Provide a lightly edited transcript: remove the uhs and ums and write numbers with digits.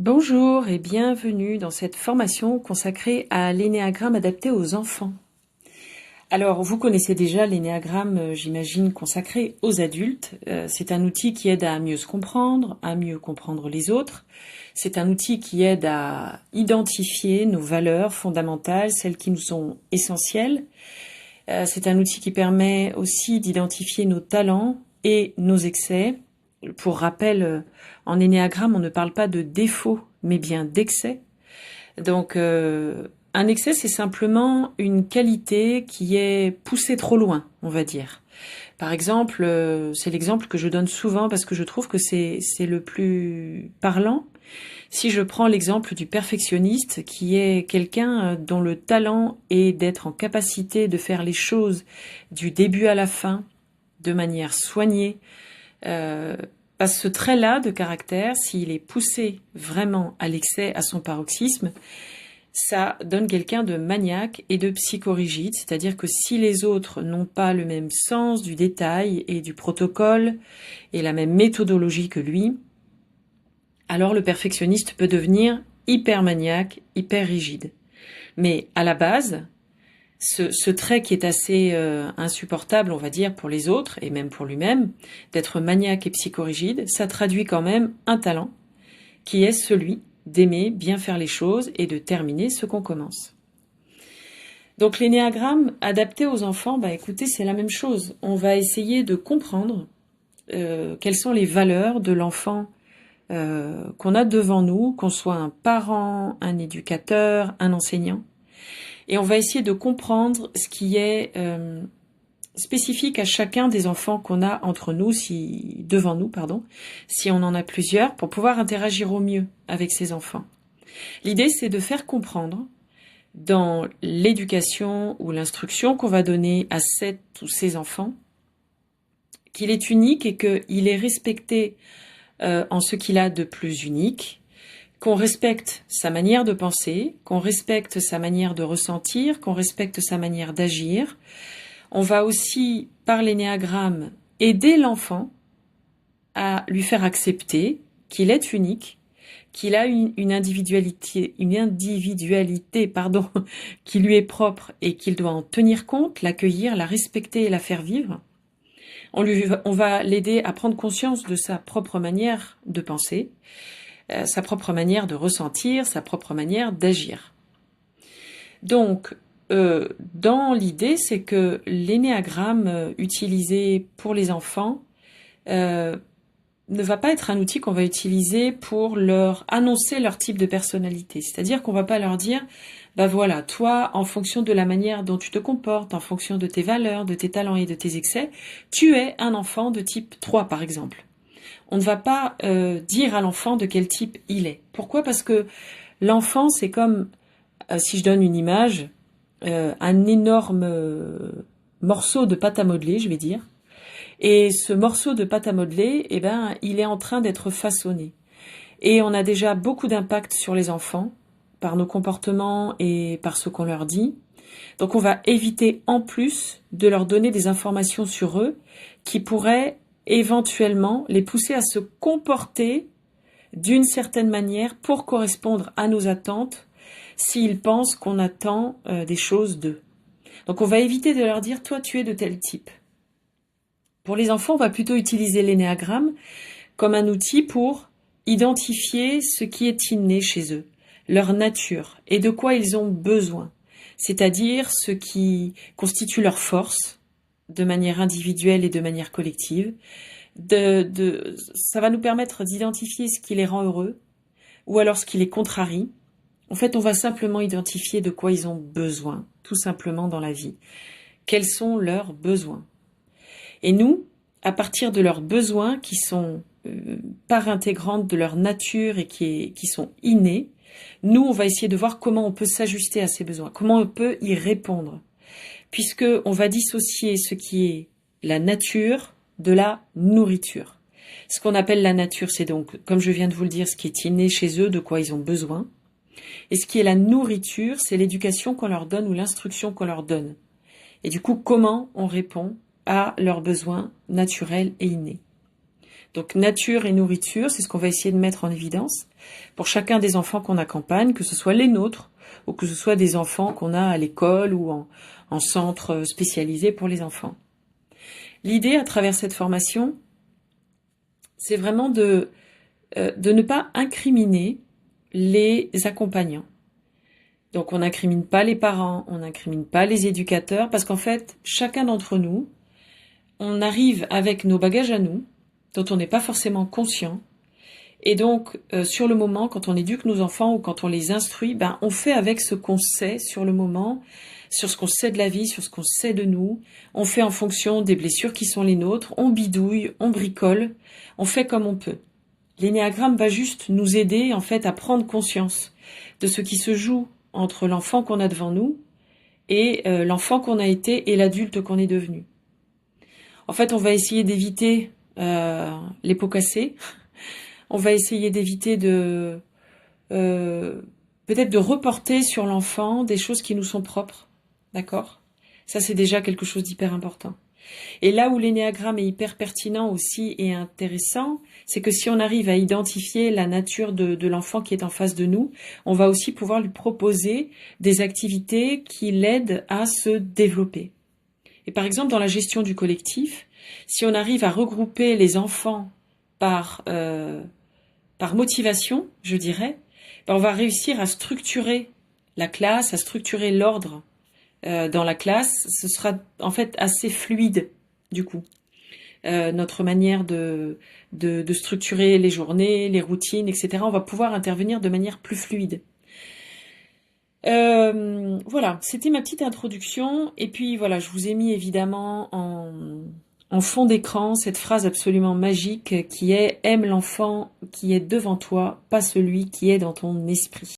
Bonjour et bienvenue dans cette formation consacrée à l'énéagramme adapté aux enfants. Alors, vous connaissez déjà l'énéagramme, j'imagine, consacré aux adultes. C'est un outil qui aide à mieux se comprendre, à mieux comprendre les autres. C'est un outil qui aide à identifier nos valeurs fondamentales, celles qui nous sont essentielles. C'est un outil qui permet aussi d'identifier nos talents et nos excès. Pour rappel, en énéagramme, on ne parle pas de défaut, mais bien d'excès. Donc, un excès, c'est simplement une qualité qui est poussée trop loin, on va dire. Par exemple, c'est l'exemple que je donne souvent parce que je trouve que c'est le plus parlant. Si je prends l'exemple du perfectionniste, qui est quelqu'un dont le talent est d'être en capacité de faire les choses du début à la fin, de manière soignée, parce que ce trait-là de caractère, s'il est poussé vraiment à l'excès, à son paroxysme, ça donne quelqu'un de maniaque et de psychorigide, c'est-à-dire que si les autres n'ont pas le même sens du détail et du protocole et la même méthodologie que lui, alors le perfectionniste peut devenir hyper maniaque, hyper rigide. Mais à la base, ce trait qui est assez insupportable, on va dire, pour les autres, et même pour lui-même, d'être maniaque et psychorigide, ça traduit quand même un talent, qui est celui d'aimer bien faire les choses et de terminer ce qu'on commence. Donc l'énéagramme adapté aux enfants, écoutez, c'est la même chose. On va essayer de comprendre quelles sont les valeurs de l'enfant qu'on a devant nous, qu'on soit un parent, un éducateur, un enseignant. Et on va essayer de comprendre ce qui est spécifique à chacun des enfants qu'on a entre nous, devant nous, si on en a plusieurs, pour pouvoir interagir au mieux avec ces enfants. L'idée, c'est de faire comprendre dans l'éducation ou l'instruction qu'on va donner à ces enfants qu'il est unique et qu'il est respecté en ce qu'il a de plus unique, qu'on respecte sa manière de penser, qu'on respecte sa manière de ressentir, qu'on respecte sa manière d'agir. On va aussi, par l'énéagramme, aider l'enfant à lui faire accepter qu'il est unique, qu'il a une individualité, qui lui est propre et qu'il doit en tenir compte, l'accueillir, la respecter et la faire vivre. On va l'aider à prendre conscience de sa propre manière de penser, sa propre manière de ressentir, sa propre manière d'agir. Donc, dans l'idée, c'est que l'énéagramme utilisé pour les enfants ne va pas être un outil qu'on va utiliser pour leur annoncer leur type de personnalité. C'est-à-dire qu'on va pas leur dire, voilà, toi, en fonction de la manière dont tu te comportes, en fonction de tes valeurs, de tes talents et de tes excès, tu es un enfant de type 3, par exemple. On ne va pas dire à l'enfant de quel type il est. Pourquoi ? Parce que l'enfant, c'est comme, si je donne une image, un énorme morceau de pâte à modeler, je vais dire. Et ce morceau de pâte à modeler, il est en train d'être façonné. Et on a déjà beaucoup d'impact sur les enfants, par nos comportements et par ce qu'on leur dit. Donc on va éviter en plus de leur donner des informations sur eux qui pourraient éventuellement les pousser à se comporter d'une certaine manière pour correspondre à nos attentes s'ils pensent qu'on attend des choses d'eux. Donc on va éviter de leur dire « toi tu es de tel type ». Pour les enfants, on va plutôt utiliser l'énéagramme comme un outil pour identifier ce qui est inné chez eux, leur nature et de quoi ils ont besoin, c'est-à-dire ce qui constitue leur force de manière individuelle et de manière collective. Ça va nous permettre d'identifier ce qui les rend heureux ou alors ce qui les contrarie. En fait, on va simplement identifier de quoi ils ont besoin, tout simplement dans la vie. Quels sont leurs besoins ? Et nous, à partir de leurs besoins qui sont part intégrante de leur nature et qui sont innés, nous, on va essayer de voir comment on peut s'ajuster à ces besoins, comment on peut y répondre, puisque on va dissocier ce qui est la nature de la nourriture. Ce qu'on appelle la nature, c'est donc, comme je viens de vous le dire, ce qui est inné chez eux, de quoi ils ont besoin. Et ce qui est la nourriture, c'est l'éducation qu'on leur donne ou l'instruction qu'on leur donne. Et du coup, comment on répond à leurs besoins naturels et innés. Donc nature et nourriture, c'est ce qu'on va essayer de mettre en évidence pour chacun des enfants qu'on accompagne, que ce soit les nôtres ou que ce soit des enfants qu'on a à l'école ou en centre spécialisé pour les enfants. L'idée à travers cette formation, c'est vraiment de ne pas incriminer les accompagnants. Donc on n'incrimine pas les parents, on n'incrimine pas les éducateurs, parce qu'en fait, chacun d'entre nous, on arrive avec nos bagages à nous, dont on n'est pas forcément conscient, et donc sur le moment, quand on éduque nos enfants ou quand on les instruit, on fait avec ce qu'on sait sur le moment, sur ce qu'on sait de la vie, sur ce qu'on sait de nous, on fait en fonction des blessures qui sont les nôtres, on bidouille, on bricole, on fait comme on peut. L'énéagramme va juste nous aider en fait à prendre conscience de ce qui se joue entre l'enfant qu'on a devant nous et l'enfant qu'on a été et l'adulte qu'on est devenu. En fait, on va essayer d'éviter les pots cassés. On va essayer d'éviter de peut-être de reporter sur l'enfant des choses qui nous sont propres. D'accord ? Ça, c'est déjà quelque chose d'hyper important. Et là où l'énéagramme est hyper pertinent aussi et intéressant, c'est que si on arrive à identifier la nature de l'enfant qui est en face de nous, on va aussi pouvoir lui proposer des activités qui l'aident à se développer. Et par exemple, dans la gestion du collectif, si on arrive à regrouper les enfants par motivation, je dirais, on va réussir à structurer la classe, à structurer l'ordre dans la classe. Ce sera en fait assez fluide du coup. Notre manière de structurer les journées, les routines, etc. On va pouvoir intervenir de manière plus fluide. Voilà, c'était ma petite introduction. Et puis voilà, je vous ai mis évidemment en fond d'écran cette phrase absolument magique qui est « Aime l'enfant qui est devant toi, pas celui qui est dans ton esprit ».